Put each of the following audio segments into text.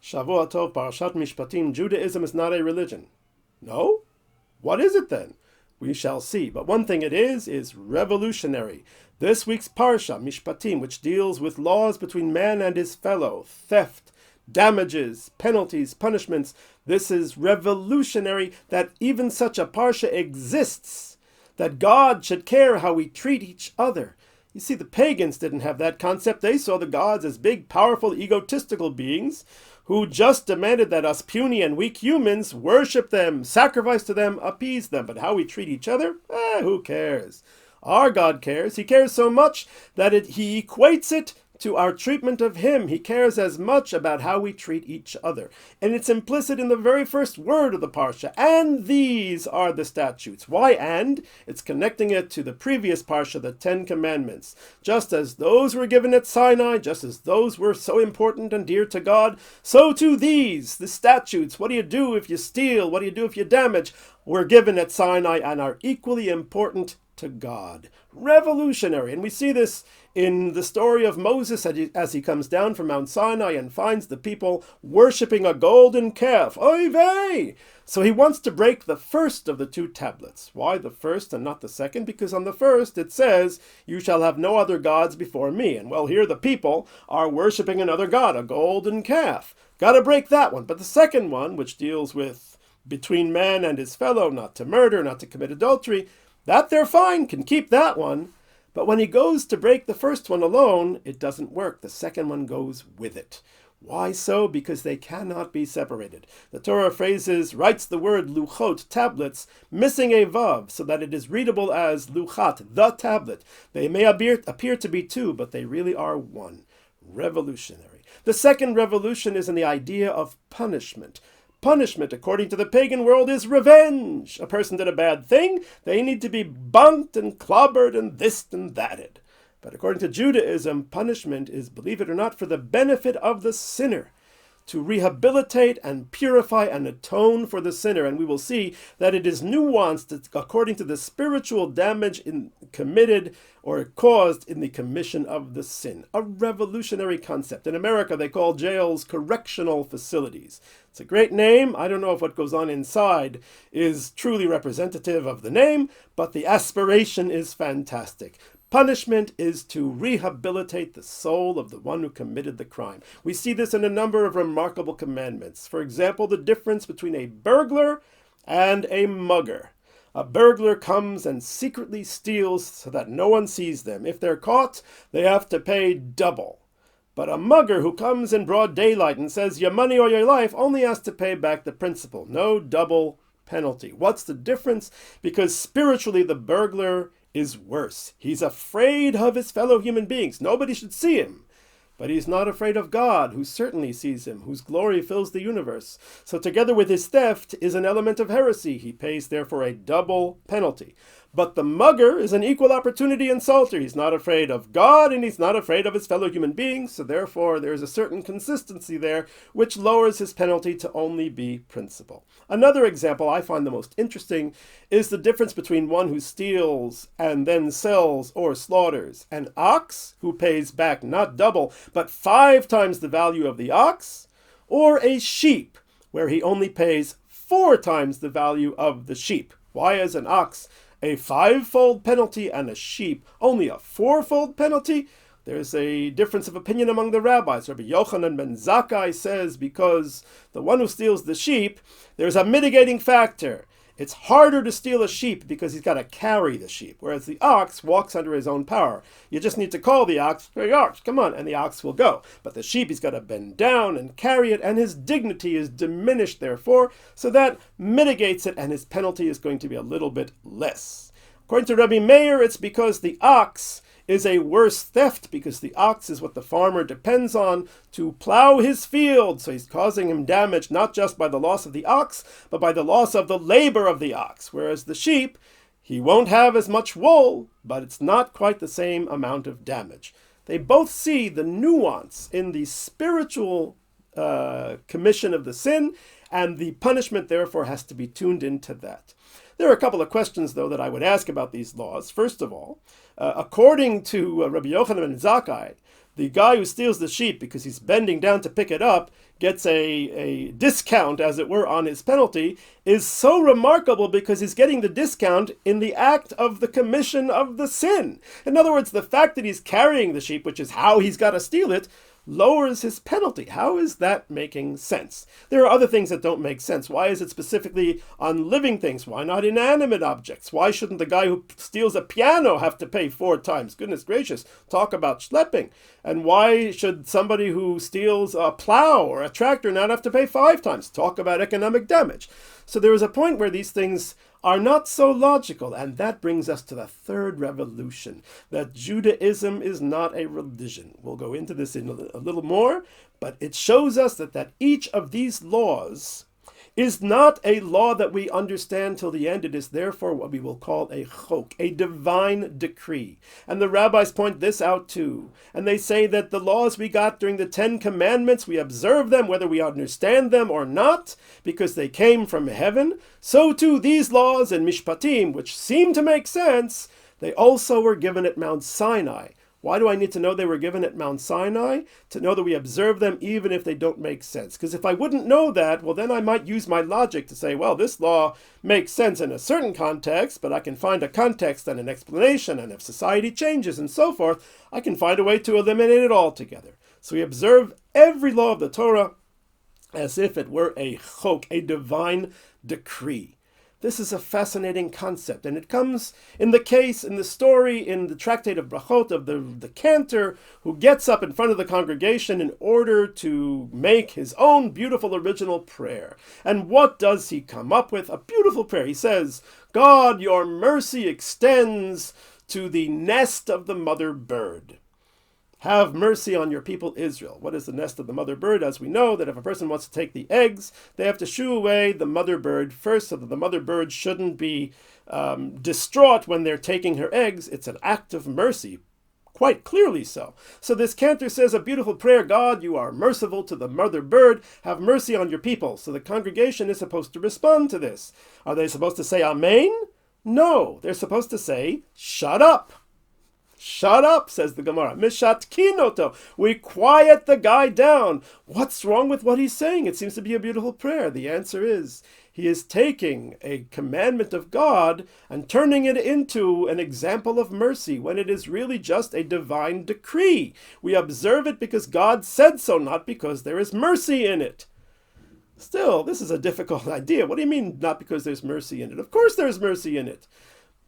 Shavua Tov, Parashat Mishpatim, Judaism is not a religion. No? What is it then? We shall see. But one thing it is revolutionary. This week's Parsha, Mishpatim, which deals with laws between man and his fellow, theft, damages, penalties, punishments. This is revolutionary that even such a Parsha exists, that God should care how we treat each other. You see, the pagans didn't have that concept. They saw the gods as big, powerful, egotistical beings who just demanded that us puny and weak humans worship them, sacrifice to them, appease them. But how we treat each other? Who cares? Our God cares. He cares so much that he equates it to our treatment of him. He cares as much about how we treat each other. And it's implicit in the very first word of the Parsha. And these are the statutes. Why and? It's connecting it to the previous Parsha, the 10 Commandments. Just as those were given at Sinai, just as those were so important and dear to God, so too these, the statutes. What do you do if you steal? What do you do if you damage? Were given at Sinai and are equally important to God. Revolutionary. And we see this in the story of Moses as he comes down from Mount Sinai and finds the people worshipping a golden calf. Oy vey! So he wants to break the first of the 2 tablets. Why the first and not the second? Because on the first it says, you shall have no other gods before me. And well, here the people are worshipping another god, a golden calf. Got to break that one. But the second one, which deals with between man and his fellow, not to murder, not to commit adultery, that they're fine, can keep that one. But when he goes to break the first one alone, it doesn't work. The second one goes with it. Why so? Because they cannot be separated. The Torah writes the word luchot, tablets, missing a vav, so that it is readable as luchat, the tablet. They may appear to be 2, but they really are 1. Revolutionary. The second revolution is in the idea of punishment. Punishment, according to the pagan world, is revenge. A person did a bad thing, they need to be bunked and clobbered and this and thatted. But according to Judaism, punishment is, believe it or not, for the benefit of the sinner, to rehabilitate and purify and atone for the sinner. And we will see that it is nuanced according to the spiritual damage committed or caused in the commission of the sin. A revolutionary concept. In America, they call jails correctional facilities. It's a great name. I don't know if what goes on inside is truly representative of the name, but the aspiration is fantastic. Punishment is to rehabilitate the soul of the one who committed the crime. We see this in a number of remarkable commandments. For example, the difference between a burglar and a mugger. A burglar comes and secretly steals so that no one sees them. If they're caught, they have to pay double. But a mugger who comes in broad daylight and says your money or your life only has to pay back the principal. No double penalty. What's the difference? Because spiritually the burglar is worse. He's afraid of his fellow human beings. Nobody should see him. But he's not afraid of God, who certainly sees him, whose glory fills the universe. So together with his theft is an element of heresy. He pays therefore a double penalty. But the mugger is an equal opportunity insulter. He's not afraid of God and he's not afraid of his fellow human beings. So therefore there's a certain consistency there which lowers his penalty to only be principal. Another example I find the most interesting is the difference between one who steals and then sells or slaughters an ox, who pays back not double but 5 times the value of the ox, or a sheep, where he only pays 4 times the value of the sheep. Why is an ox a 5-fold penalty and a sheep only a 4-fold penalty? There's a difference of opinion among the rabbis. Rabbi Yochanan ben Zakkai says because the one who steals the sheep, there's a mitigating factor. It's harder to steal a sheep because he's got to carry the sheep, whereas the ox walks under his own power. You just need to call the ox, hey ox, come on, and the ox will go. But the sheep, he's got to bend down and carry it, and his dignity is diminished therefore, so that mitigates it, and his penalty is going to be a little bit less. According to Rabbi Meir, it's because the ox is a worse theft, because the ox is what the farmer depends on to plow his field. So he's causing him damage not just by the loss of the ox, but by the loss of the labor of the ox. Whereas the sheep, he won't have as much wool, but it's not quite the same amount of damage. They both see the nuance in the spiritual commission of the sin, and the punishment therefore has to be tuned into that. There are a couple of questions, though, that I would ask about these laws. First of all, according to Rabbi Yochanan ben Zakkai, the guy who steals the sheep because he's bending down to pick it up gets a discount, as it were, on his penalty, is so remarkable because he's getting the discount in the act of the commission of the sin. In other words, the fact that he's carrying the sheep, which is how he's got to steal it, lowers his penalty. How is that making sense? There are other things that don't make sense. Why is it specifically on living things? Why not inanimate objects? Why shouldn't the guy who steals a piano have to pay 4 times? Goodness gracious, talk about schlepping. And why should somebody who steals a plow or a tractor not have to pay 5 times? Talk about economic damage. So there is a point where these things are not so logical, and that brings us to the third revolution, that Judaism is not a religion. We'll go into this in a little more, but it shows us that each of these laws is not a law that we understand till the end. It is therefore what we will call a Chok, a divine decree. And the rabbis point this out too. And they say that the laws we got during the 10 Commandments, we observe them whether we understand them or not, because they came from heaven. So too these laws and Mishpatim, which seem to make sense, they also were given at Mount Sinai. Why do I need to know they were given at Mount Sinai? To know that we observe them even if they don't make sense. Because if I wouldn't know that, well, then I might use my logic to say, well, this law makes sense in a certain context, but I can find a context and an explanation, and if society changes and so forth, I can find a way to eliminate it altogether. So we observe every law of the Torah as if it were a Chok, a divine decree. This is a fascinating concept, and it comes in the story in the tractate of Brachot of the cantor who gets up in front of the congregation in order to make his own beautiful original prayer. And what does he come up with? A beautiful prayer. He says, God, your mercy extends to the nest of the mother bird. Have mercy on your people Israel. What is the nest of the mother bird? As we know, that if a person wants to take the eggs, they have to shoo away the mother bird first, so that the mother bird shouldn't be distraught when they're taking her eggs. It's an act of mercy, quite clearly so. So this cantor says a beautiful prayer, God, you are merciful to the mother bird. Have mercy on your people. So the congregation is supposed to respond to this. Are they supposed to say Amen? No, they're supposed to say, shut up. Shut up, says the Gemara. Mishatkinoto. We quiet the guy down. What's wrong with what he's saying? It seems to be a beautiful prayer. The answer is, he is taking a commandment of God and turning it into an example of mercy when it is really just a divine decree. We observe it because God said so, not because there is mercy in it. Still, this is a difficult idea. What do you mean, not because there's mercy in it? Of course there's mercy in it.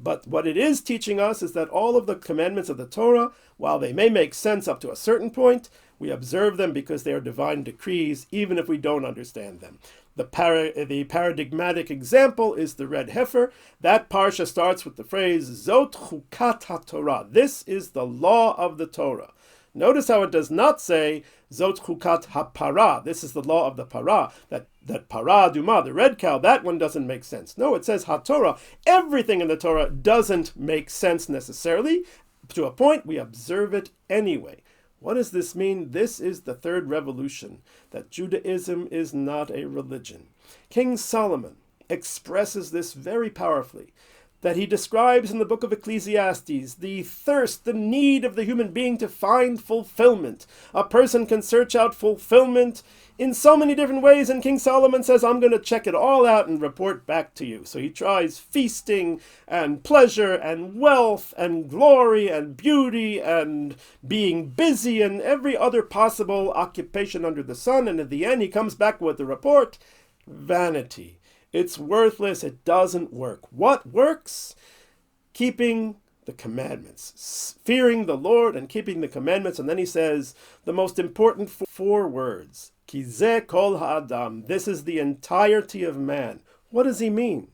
But what it is teaching us is that all of the commandments of the Torah, while they may make sense up to a certain point, we observe them because they are divine decrees, even if we don't understand them. The paradigmatic example is the red heifer. That parsha starts with the phrase, Zot chukat haTorah. This is the law of the Torah. Notice how it does not say, Zot chukat hapara. This is the law of the para. That para duma, the red cow, that one doesn't make sense. No, it says haTorah. Everything in the Torah doesn't make sense necessarily. To a point, we observe it anyway. What does this mean? This is the third revolution, that Judaism is not a religion. King Solomon expresses this very powerfully, that he describes in the book of Ecclesiastes, the thirst, the need of the human being to find fulfillment. A person can search out fulfillment in so many different ways, and King Solomon says, I'm going to check it all out and report back to you. So he tries feasting and pleasure and wealth and glory and beauty and being busy and every other possible occupation under the sun, and at the end he comes back with the report, vanity. It's worthless. It doesn't work. What works? Keeping the commandments. Fearing the Lord and keeping the commandments. And then he says the most important 4 words. Ki zeh kol ha'adam. This is the entirety of man. What does he mean?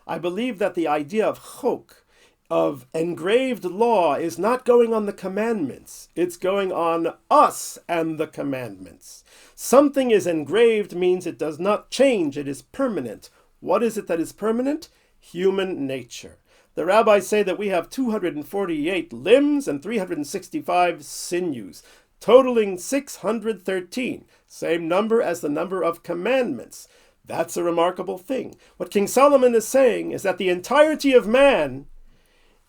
I believe that the idea of Chok, of engraved law, is not going on the commandments. It's going on us and the commandments. Something is engraved means it does not change. It is permanent. What is it that is permanent? Human nature. The rabbis say that we have 248 limbs and 365 sinews, totaling 613, same number as the number of commandments. That's a remarkable thing. What King Solomon is saying is that the entirety of man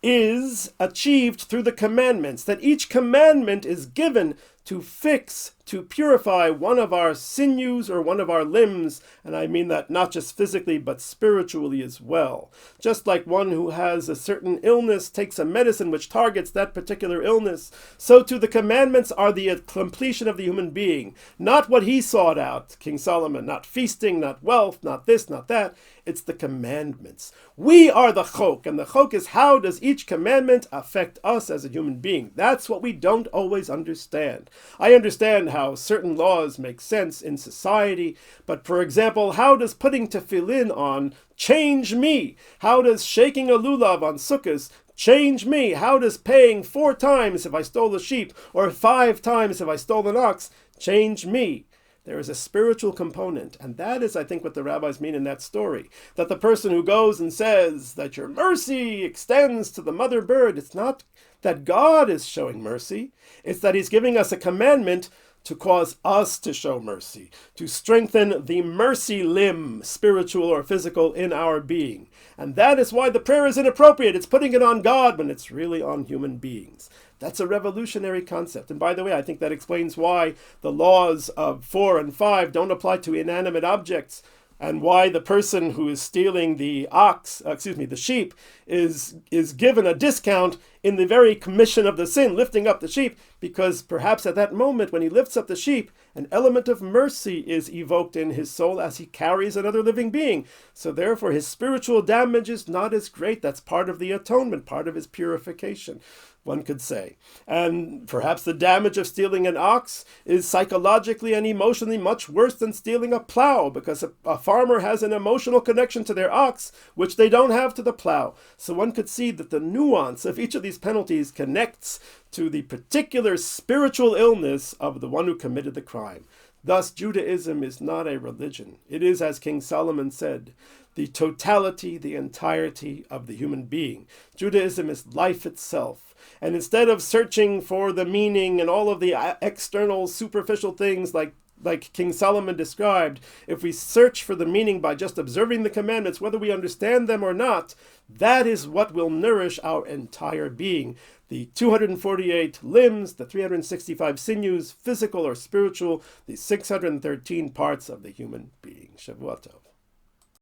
is achieved through the commandments, that each commandment is given to fix, to purify one of our sinews or one of our limbs, and I mean that not just physically but spiritually as well. Just like one who has a certain illness takes a medicine which targets that particular illness, so too the commandments are the completion of the human being. Not what he sought out, King Solomon, not feasting, not wealth, not this, not that. It's the commandments. We are the Chok, and the Chok is how does each commandment affect us as a human being. That's what we don't always understand. I understand how certain laws make sense in society, but for example, how does putting tefillin on change me? How does shaking a lulav on sukkahs change me? How does paying 4 times if I stole a sheep or 5 times if I stole an ox change me? There is a spiritual component, and that is, I think, what the rabbis mean in that story. That the person who goes and says that your mercy extends to the mother bird, it's not that God is showing mercy, it's that he's giving us a commandment to cause us to show mercy, to strengthen the mercy limb, spiritual or physical, in our being. And that is why the prayer is inappropriate. It's putting it on God when it's really on human beings. That's a revolutionary concept. And by the way, I think that explains why the laws of 4 and 5 don't apply to inanimate objects, and why the person who is stealing the sheep is given a discount in the very commission of the sin, lifting up the sheep, because perhaps at that moment when he lifts up the sheep, an element of mercy is evoked in his soul as he carries another living being. So therefore his spiritual damage is not as great. That's part of the atonement, part of his purification, one could say. And perhaps the damage of stealing an ox is psychologically and emotionally much worse than stealing a plow, because a farmer has an emotional connection to their ox, which they don't have to the plow. So one could see that the nuance of each of these penalties connects to the particular spiritual illness of the one who committed the crime. Thus, Judaism is not a religion. It is, as King Solomon said, the totality, the entirety of the human being. Judaism is life itself. And instead of searching for the meaning and all of the external, superficial things like King Solomon described, if we search for the meaning by just observing the commandments, whether we understand them or not, that is what will nourish our entire being. The 248 limbs, the 365 sinews, physical or spiritual, the 613 parts of the human being. Shavua Tov.